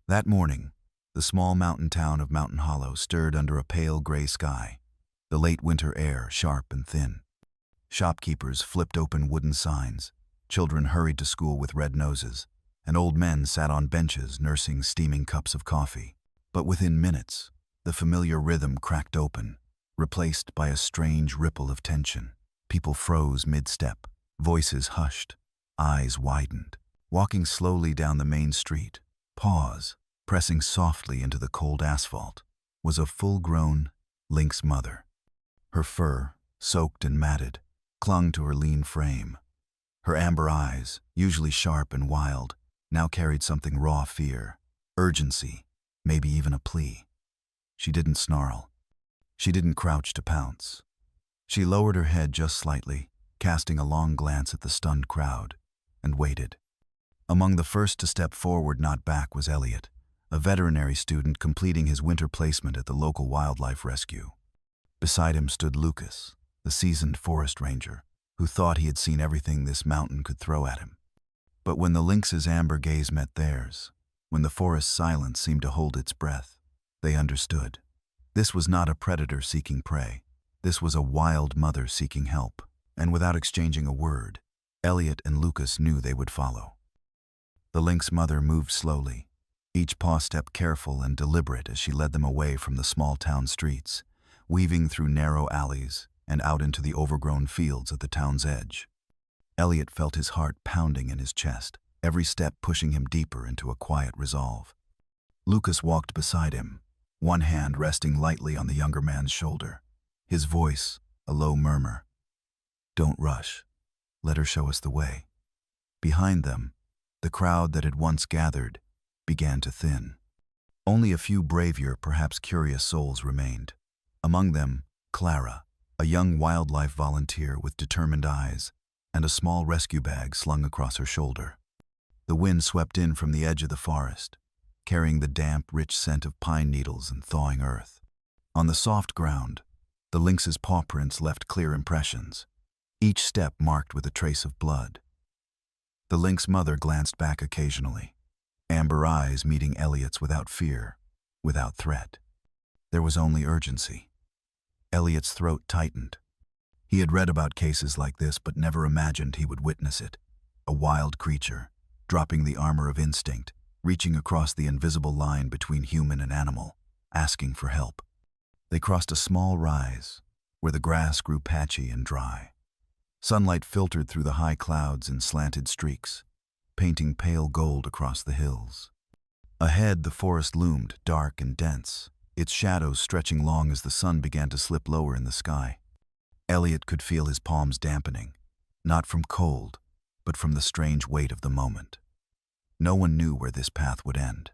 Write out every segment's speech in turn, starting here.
That morning, the small mountain town of Mountain Hollow stirred under a pale gray sky, the late winter air sharp and thin. Shopkeepers flipped open wooden signs, children hurried to school with red noses, and old men sat on benches nursing steaming cups of coffee. But within minutes, the familiar rhythm cracked open, replaced by a strange ripple of tension. People froze mid-step, voices hushed, eyes widened. Walking slowly down the main street, pause, pressing softly into the cold asphalt, was a full-grown lynx mother. Her fur, soaked and matted, clung to her lean frame. Her amber eyes, usually sharp and wild, now carried something raw fear, urgency, maybe even a plea. She didn't snarl. She didn't crouch to pounce. She lowered her head just slightly, casting a long glance at the stunned crowd, and waited. Among the first to step forward, not back, was Elliot, a veterinary student completing his winter placement at the local wildlife rescue. Beside him stood Lucas, the seasoned forest ranger, who thought he had seen everything this mountain could throw at him. But when the lynx's amber gaze met theirs, when the forest's silence seemed to hold its breath, they understood. This was not a predator seeking prey. This was a wild mother seeking help. And without exchanging a word, Elliot and Lucas knew they would follow. The lynx mother moved slowly, each paw step careful and deliberate as she led them away from the small town streets, weaving through narrow alleys and out into the overgrown fields at the town's edge. Elliot felt his heart pounding in his chest, every step pushing him deeper into a quiet resolve. Lucas walked beside him, one hand resting lightly on the younger man's shoulder, his voice a low murmur. "Don't rush. Let her show us the way." Behind them, the crowd that had once gathered began to thin. Only a few braver, perhaps curious souls remained. Among them, Clara, a young wildlife volunteer with determined eyes and a small rescue bag slung across her shoulder. The wind swept in from the edge of the forest, carrying the damp, rich scent of pine needles and thawing earth. On the soft ground, the lynx's paw prints left clear impressions, each step marked with a trace of blood. The lynx mother glanced back occasionally, amber eyes meeting Elliot's without fear, without threat. There was only urgency. Elliot's throat tightened. He had read about cases like this but never imagined he would witness it. A wild creature, dropping the armor of instinct, reaching across the invisible line between human and animal, asking for help. They crossed a small rise, where the grass grew patchy and dry. Sunlight filtered through the high clouds in slanted streaks, painting pale gold across the hills. Ahead, the forest loomed, dark and dense, its shadows stretching long as the sun began to slip lower in the sky. Elliot could feel his palms dampening, not from cold, but from the strange weight of the moment. No one knew where this path would end.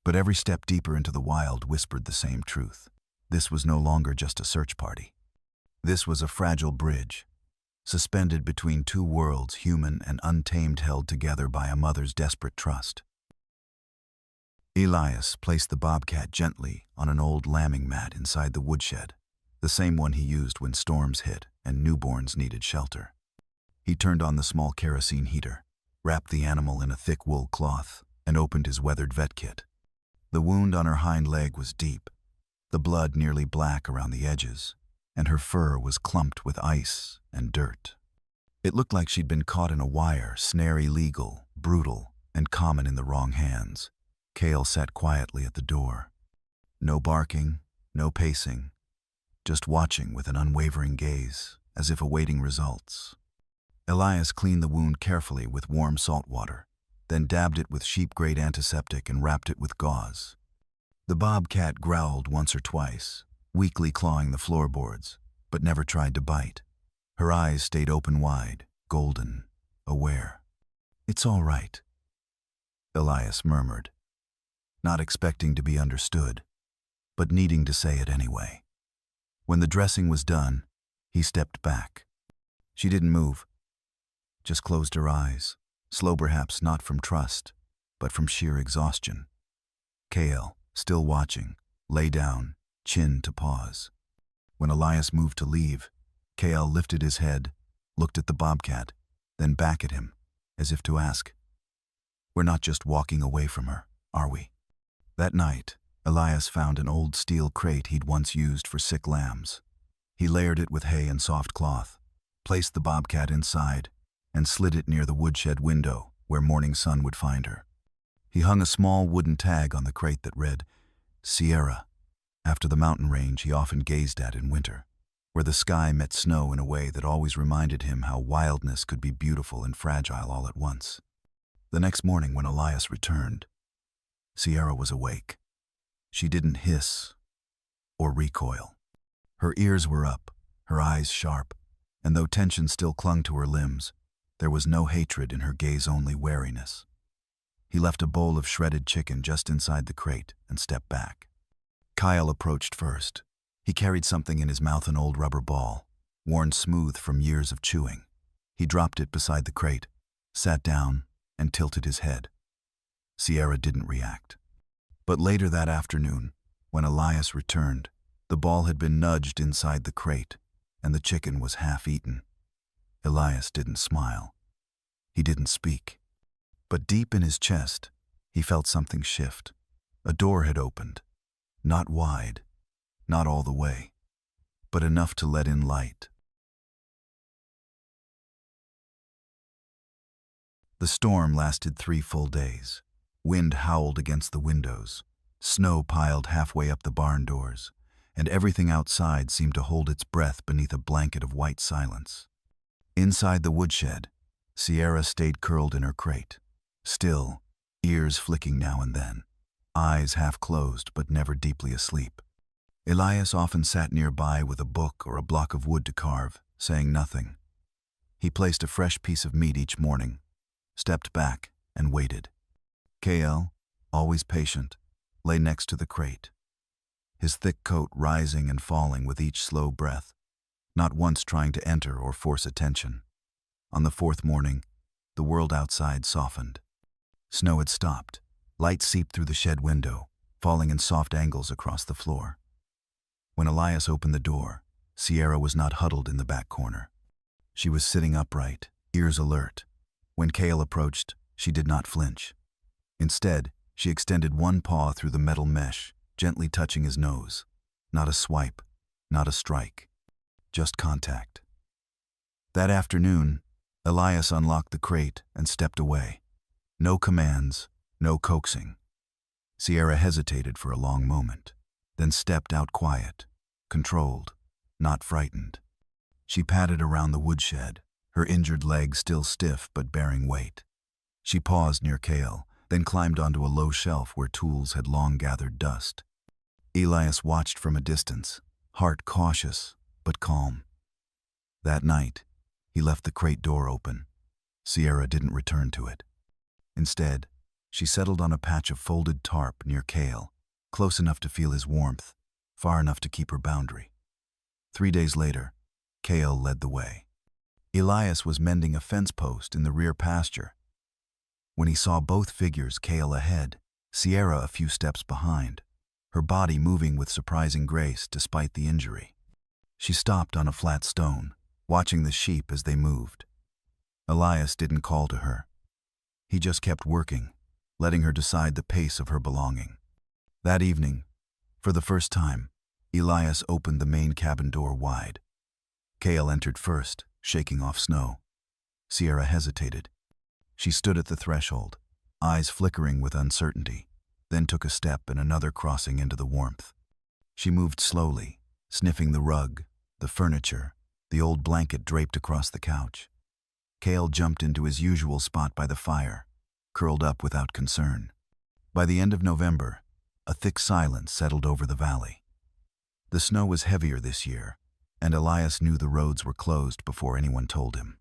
But every step deeper into the wild whispered the same truth. This was no longer just a search party. This was a fragile bridge, suspended between two worlds, human and untamed, held together by a mother's desperate trust. Elias placed the Bobcat gently on an old lambing mat inside the woodshed, the same one he used when storms hit and newborns needed shelter. He turned on the small kerosene heater, wrapped the animal in a thick wool cloth, and opened his weathered vet kit. The wound on her hind leg was deep, the blood nearly black around the edges, and her fur was clumped with ice and dirt. It looked like she'd been caught in a wire snare, illegal, brutal, and common in the wrong hands. Cale sat quietly at the door. No barking, no pacing, just watching with an unwavering gaze, as if awaiting results. Elias cleaned the wound carefully with warm salt water, then dabbed it with sheep-grade antiseptic and wrapped it with gauze. The bobcat growled once or twice, weakly clawing the floorboards, but never tried to bite. Her eyes stayed open wide, golden, aware. "It's all right," Elias murmured, not expecting to be understood, but needing to say it anyway. When the dressing was done, he stepped back. She didn't move, just closed her eyes, slow perhaps not from trust, but from sheer exhaustion. Cale, still watching, lay down, chin to paws. When Elias moved to leave, Cale lifted his head, looked at the bobcat, then back at him, as if to ask, "We're not just walking away from her, are we?" That night, Elias found an old steel crate he'd once used for sick lambs. He layered it with hay and soft cloth, placed the Bobcat inside, and slid it near the woodshed window where morning sun would find her. He hung a small wooden tag on the crate that read, Sierra, after the mountain range he often gazed at in winter, where the sky met snow in a way that always reminded him how wildness could be beautiful and fragile all at once. The next morning when Elias returned, Sierra was awake. She didn't hiss or recoil. Her ears were up, her eyes sharp, and though tension still clung to her limbs, there was no hatred in her gaze, only wariness. He left a bowl of shredded chicken just inside the crate and stepped back. Kyle approached first. He carried something in his mouth, an old rubber ball, worn smooth from years of chewing. He dropped it beside the crate, sat down, and tilted his head. Sierra didn't react. But later that afternoon, when Elias returned, the ball had been nudged inside the crate, and the chicken was half-eaten. Elias didn't smile. He didn't speak. But deep in his chest, he felt something shift. A door had opened. Not wide, not all the way, but enough to let in light. The storm lasted 3 full days. Wind howled against the windows. Snow piled halfway up the barn doors, and everything outside seemed to hold its breath beneath a blanket of white silence. Inside the woodshed, Sierra stayed curled in her crate, still, ears flicking now and then, eyes half closed but never deeply asleep. Elias often sat nearby with a book or a block of wood to carve, saying nothing. He placed a fresh piece of meat each morning, stepped back, and waited. KL, always patient, lay next to the crate, his thick coat rising and falling with each slow breath, not once trying to enter or force attention. On the 4th morning, the world outside softened. Snow had stopped. Light seeped through the shed window, falling in soft angles across the floor. When Elias opened the door, Sierra was not huddled in the back corner. She was sitting upright, ears alert. When Kale approached, she did not flinch. Instead, she extended one paw through the metal mesh, gently touching his nose. Not a swipe, not a strike, just contact. That afternoon, Elias unlocked the crate and stepped away. No commands, no coaxing. Sierra hesitated for a long moment, then stepped out quiet, controlled, not frightened. She padded around the woodshed, her injured leg still stiff but bearing weight. She paused near Kale, then climbed onto a low shelf where tools had long gathered dust. Elias watched from a distance, heart cautious but calm. That night, he left the crate door open. Sierra didn't return to it. Instead, she settled on a patch of folded tarp near Kale, close enough to feel his warmth, far enough to keep her boundary. 3 days later, Kale led the way. Elias was mending a fence post in the rear pasture. When he saw both figures, Kale ahead, Sierra a few steps behind, her body moving with surprising grace despite the injury. She stopped on a flat stone, watching the sheep as they moved. Elias didn't call to her. He just kept working, letting her decide the pace of her belonging. That evening, for the first time, Elias opened the main cabin door wide. Kale entered first, shaking off snow. Sierra hesitated. She stood at the threshold, eyes flickering with uncertainty, then took a step and another crossing into the warmth. She moved slowly, sniffing the rug, the furniture, the old blanket draped across the couch. Kale jumped into his usual spot by the fire, curled up without concern. By the end of November, a thick silence settled over the valley. The snow was heavier this year, and Elias knew the roads were closed before anyone told him.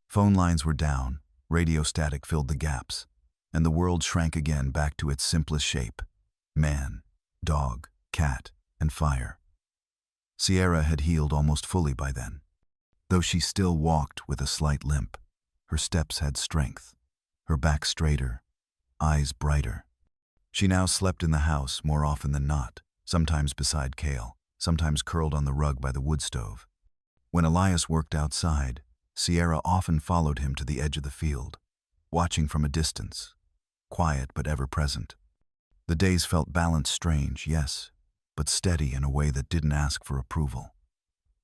Phone lines were down, radio static filled the gaps, and the world shrank again back to its simplest shape: man, dog, cat, and fire. Sierra had healed almost fully by then. Though she still walked with a slight limp, her steps had strength, her back straighter, eyes brighter. She now slept in the house more often than not, sometimes beside Kale, sometimes curled on the rug by the wood stove. When Elias worked outside, Sierra often followed him to the edge of the field, watching from a distance, quiet but ever present. The days felt balanced, strange, yes, but steady in a way that didn't ask for approval.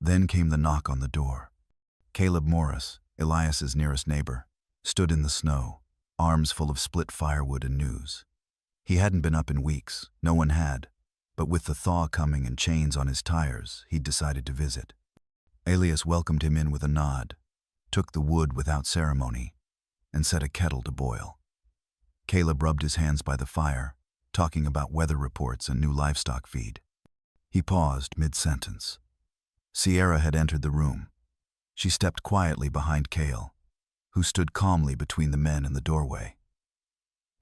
Then came the knock on the door. Caleb Morris, Elias's nearest neighbor, stood in the snow, arms full of split firewood and news. He hadn't been up in weeks, no one had, but with the thaw coming and chains on his tires, he'd decided to visit. Elias welcomed him in with a nod, took the wood without ceremony, and set a kettle to boil. Caleb rubbed his hands by the fire, talking about weather reports and new livestock feed. He paused mid-sentence. Sierra had entered the room. She stepped quietly behind Cale, who stood calmly between the men in the doorway.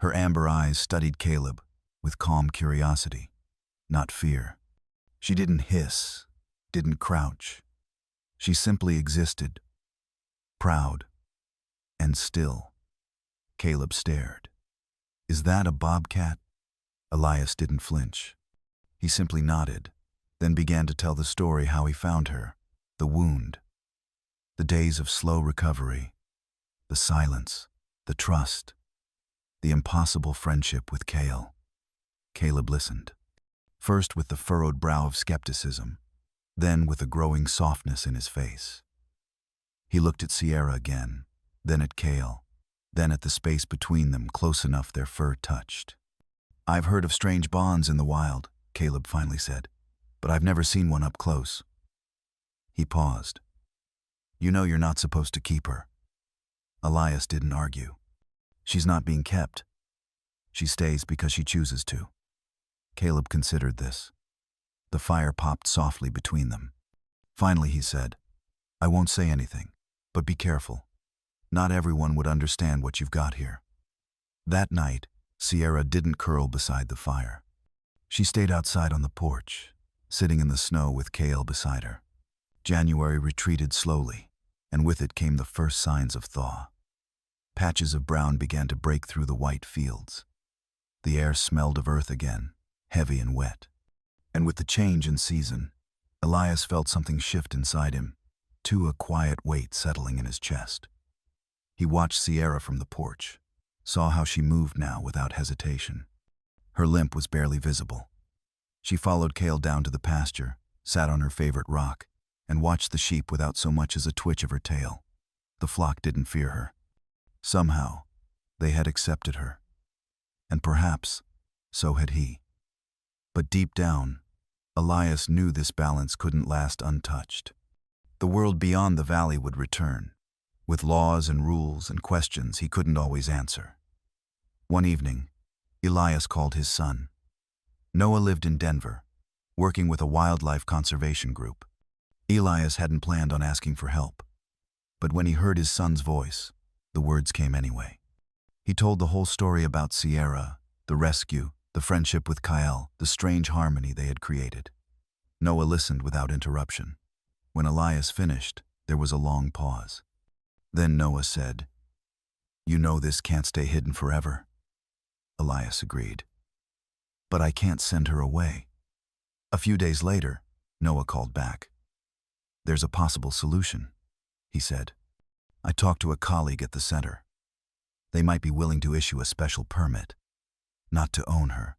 Her amber eyes studied Caleb with calm curiosity, not fear. She didn't hiss, didn't crouch. She simply existed, proud and still. Caleb stared. "Is that a bobcat?" Elias didn't flinch. He simply nodded, then began to tell the story how he found her, the wound, the days of slow recovery, the silence, the trust, the impossible friendship with Cale. Caleb listened, first with the furrowed brow of skepticism, then with a growing softness in his face. He looked at Sierra again, then at Cale, then at the space between them close enough their fur touched. "I've heard of strange bonds in the wild," Caleb finally said, "but I've never seen one up close." He paused. "You know you're not supposed to keep her." Elias didn't argue. "She's not being kept. She stays because she chooses to." Caleb considered this. The fire popped softly between them. Finally he said, "I won't say anything, but be careful. Not everyone would understand what you've got here." That night, Sierra didn't curl beside the fire. She stayed outside on the porch, sitting in the snow with Cale beside her. January retreated slowly, and with it came the first signs of thaw. Patches of brown began to break through the white fields. The air smelled of earth again, heavy and wet. And with the change in season, Elias felt something shift inside him, a quiet weight settling in his chest. He watched Sierra from the porch, saw how she moved now without hesitation. Her limp was barely visible. She followed Cale down to the pasture, sat on her favorite rock, and watched the sheep without so much as a twitch of her tail. The flock didn't fear her. Somehow, they had accepted her. And perhaps, so had he. But deep down, Elias knew this balance couldn't last untouched. The world beyond the valley would return, with laws and rules and questions he couldn't always answer. One evening, Elias called his son. Noah lived in Denver, working with a wildlife conservation group. Elias hadn't planned on asking for help, but when he heard his son's voice, the words came anyway. He told the whole story about Sierra, the rescue, the friendship with Kyle, the strange harmony they had created. Noah listened without interruption. When Elias finished, there was a long pause. Then Noah said, "You know this can't stay hidden forever." Elias agreed. "But I can't send her away." A few days later, Noah called back. "There's a possible solution," he said. "I talked to a colleague at the center. They might be willing to issue a special permit, not to own her,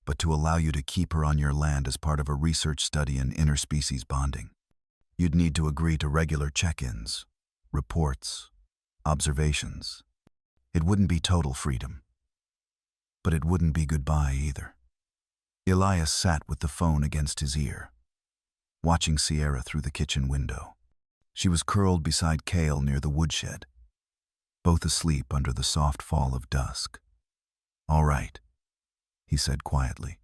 but to allow you to keep her on your land as part of a research study in interspecies bonding. You'd need to agree to regular check-ins, reports, observations. It wouldn't be total freedom, but it wouldn't be goodbye either." Elias sat with the phone against his ear, watching Sierra through the kitchen window. She was curled beside Cale near the woodshed, both asleep under the soft fall of dusk. "All right," he said quietly.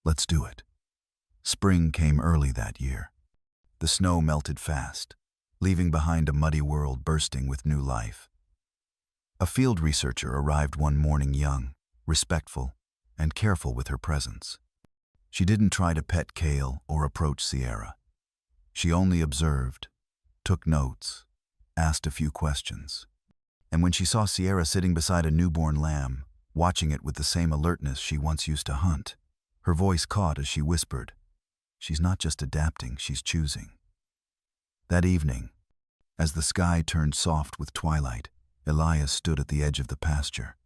"Let's do it." Spring came early that year. The snow melted fast, leaving behind a muddy world bursting with new life. A field researcher arrived one morning, young, respectful, and careful with her presence. She didn't try to pet Cale or approach Sierra. She only observed, took notes, asked a few questions. And when she saw Sierra sitting beside a newborn lamb, watching it with the same alertness she once used to hunt, her voice caught as she whispered, "She's not just adapting, she's choosing." That evening, as the sky turned soft with twilight, Elias stood at the edge of the pasture.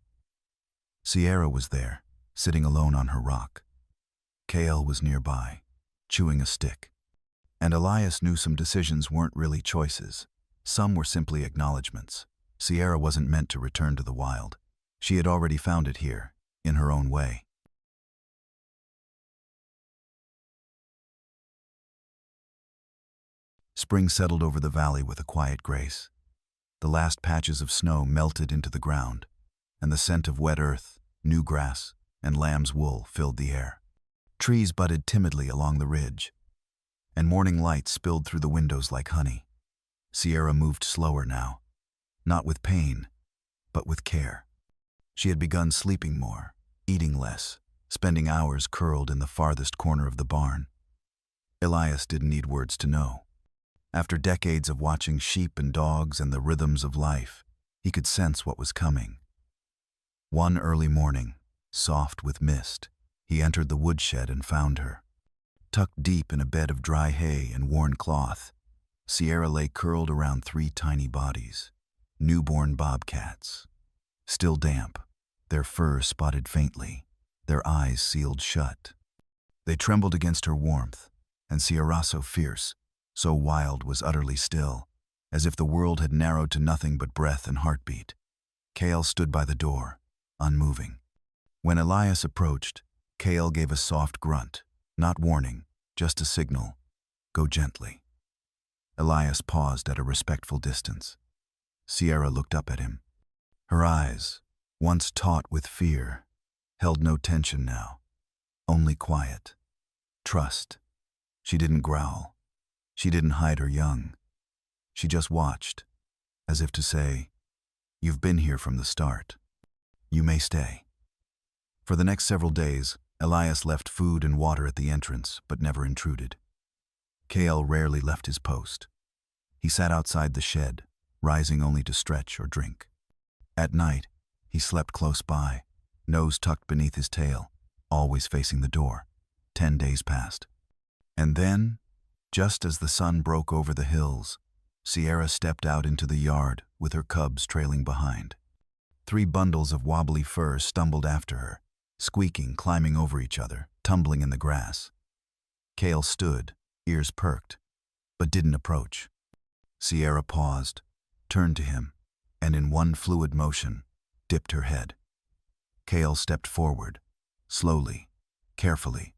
Sierra was there, sitting alone on her rock. Kale was nearby, chewing a stick. And Elias knew some decisions weren't really choices. Some were simply acknowledgments. Sierra wasn't meant to return to the wild. She had already found it here, in her own way. Spring settled over the valley with a quiet grace. The last patches of snow melted into the ground, and the scent of wet earth, new grass, and lamb's wool filled the air. Trees budded timidly along the ridge, and morning light spilled through the windows like honey. Sierra moved slower now, not with pain, but with care. She had begun sleeping more, eating less, spending hours curled in the farthest corner of the barn. Elias didn't need words to know. After decades of watching sheep and dogs and the rhythms of life, he could sense what was coming. One early morning, soft with mist, he entered the woodshed and found her. Tucked deep in a bed of dry hay and worn cloth, Sierra lay curled around 3 tiny bodies, newborn bobcats. Still damp, their fur spotted faintly, their eyes sealed shut. They trembled against her warmth, and Sierra so fierce, so wild, was utterly still, as if the world had narrowed to nothing but breath and heartbeat. Kale stood by the door, unmoving. When Elias approached, Kale gave a soft grunt, not warning, just a signal. Go gently. Elias paused at a respectful distance. Sierra looked up at him. Her eyes, once taut with fear, held no tension now, only quiet. Trust. She didn't growl. She didn't hide her young. She just watched, as if to say, "You've been here from the start. You may stay." For the next several days, Elias left food and water at the entrance, but never intruded. Kale rarely left his post. He sat outside the shed, rising only to stretch or drink. At night, he slept close by, nose tucked beneath his tail, always facing the door. 10 days passed. And then, just as the sun broke over the hills, Sierra stepped out into the yard with her cubs trailing behind. 3 bundles of wobbly fur stumbled after her, squeaking, climbing over each other, tumbling in the grass. Kale stood, ears perked, but didn't approach. Sierra paused, turned to him, and in one fluid motion, dipped her head. Kale stepped forward, slowly, carefully.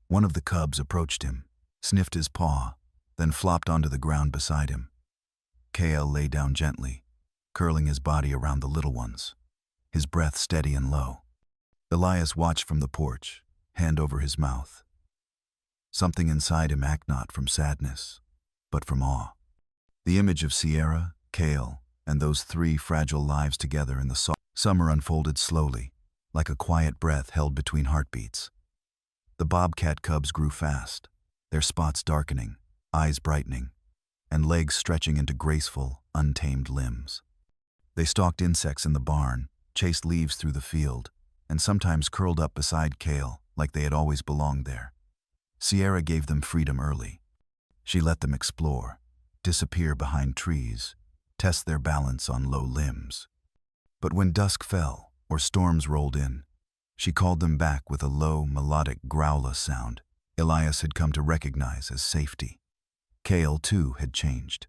One of the cubs approached him, sniffed his paw, then flopped onto the ground beside him. Kale lay down gently, curling his body around the little ones, his breath steady and low. Elias watched from the porch, hand over his mouth. Something inside him acted not from sadness, but from awe. The image of Sierra, Kale, and those 3 fragile lives together in the soft summer unfolded slowly, like a quiet breath held between heartbeats. The bobcat cubs grew fast, their spots darkening, eyes brightening, and legs stretching into graceful, untamed limbs. They stalked insects in the barn, chased leaves through the field, and sometimes curled up beside Kale like they had always belonged there. Sierra gave them freedom early. She let them explore, disappear behind trees, test their balance on low limbs. But when dusk fell or storms rolled in, she called them back with a low, melodic growler sound Elias had come to recognize as safety. Kale, too, had changed.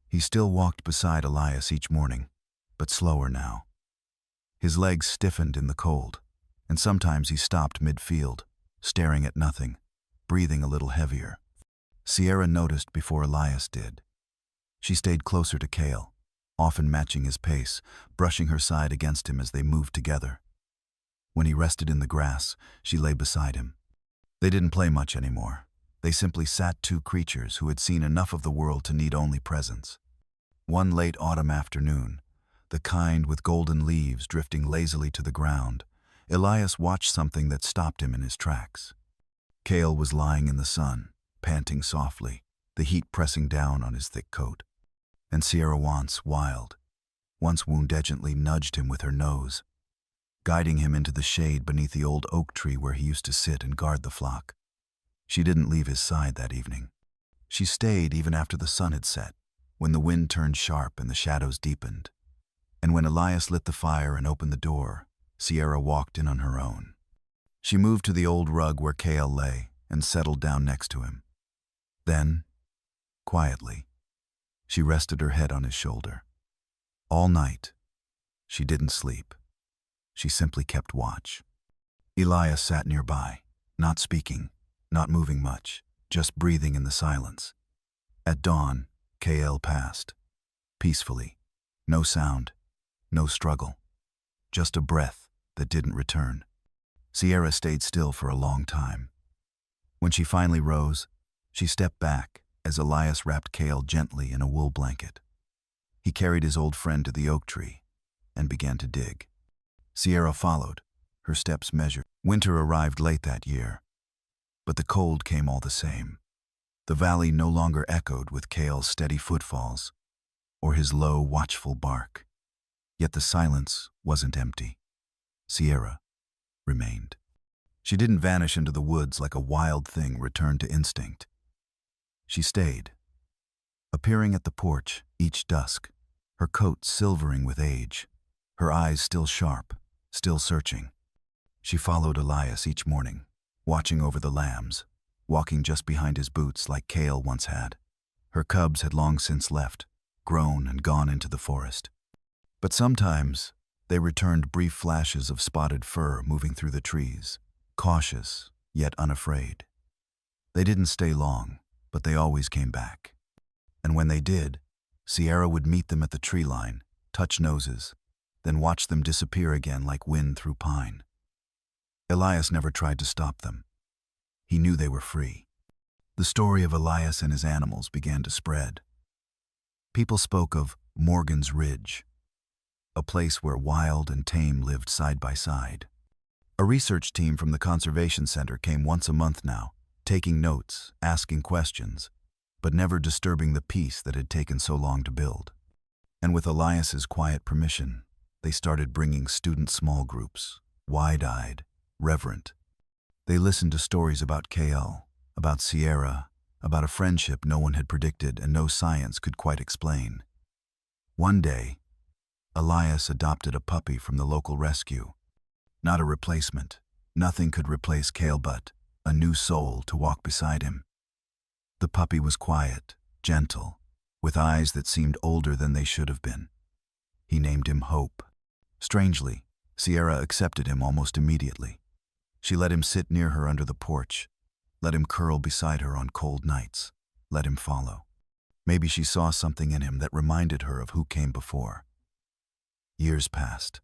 He still walked beside Elias each morning, but slower now. His legs stiffened in the cold, and sometimes he stopped mid-field, staring at nothing, breathing a little heavier. Sierra noticed before Elias did. She stayed closer to Kale, often matching his pace, brushing her side against him as they moved together. When he rested in the grass, she lay beside him. They didn't play much anymore. They simply sat, 2 creatures who had seen enough of the world to need only presence. One late autumn afternoon, the kind with golden leaves drifting lazily to the ground, Elias watched something that stopped him in his tracks. Kale was lying in the sun, panting softly, the heat pressing down on his thick coat. And Sierra once woundedly nudged him with her nose, guiding him into the shade beneath the old oak tree where he used to sit and guard the flock. She didn't leave his side that evening. She stayed even after the sun had set, when the wind turned sharp and the shadows deepened. And when Elias lit the fire and opened the door, Sierra walked in on her own. She moved to the old rug where Kale lay and settled down next to him. Then, quietly, she rested her head on his shoulder. All night, she didn't sleep. She simply kept watch. Elias sat nearby, not speaking, not moving much, just breathing in the silence. At dawn, Kale passed. Peacefully. No sound, no struggle. Just a breath that didn't return. Sierra stayed still for a long time. When she finally rose, she stepped back as Elias wrapped Kale gently in a wool blanket. He carried his old friend to the oak tree and began to dig. Sierra followed, her steps measured. Winter arrived late that year, but the cold came all the same. The valley no longer echoed with Kale's steady footfalls or his low, watchful bark. Yet the silence wasn't empty. Sierra remained. She didn't vanish into the woods like a wild thing returned to instinct. She stayed, appearing at the porch each dusk, her coat silvering with age, her eyes still sharp, still searching. She followed Elias each morning, watching over the lambs, walking just behind his boots like Kale once had. Her cubs had long since left, grown and gone into the forest. But sometimes they returned, brief flashes of spotted fur moving through the trees, cautious yet unafraid. They didn't stay long, but they always came back. And when they did, Sierra would meet them at the tree line, touch noses, then watch them disappear again like wind through pine. Elias never tried to stop them. He knew they were free. The story of Elias and his animals began to spread. People spoke of Morgan's Ridge, a place where wild and tame lived side by side. A research team from the Conservation Center came once a month now, taking notes, asking questions, but never disturbing the peace that had taken so long to build. And with Elias's quiet permission, they started bringing student small groups, wide-eyed, reverent. They listened to stories about Kale, about Sierra, about a friendship no one had predicted and no science could quite explain. One day, Elias adopted a puppy from the local rescue. Not a replacement. Nothing could replace Kale but a new soul to walk beside him. The puppy was quiet, gentle, with eyes that seemed older than they should have been. He named him Hope. Strangely, Sierra accepted him almost immediately. She let him sit near her under the porch, let him curl beside her on cold nights, let him follow. Maybe she saw something in him that reminded her of who came before. Years passed.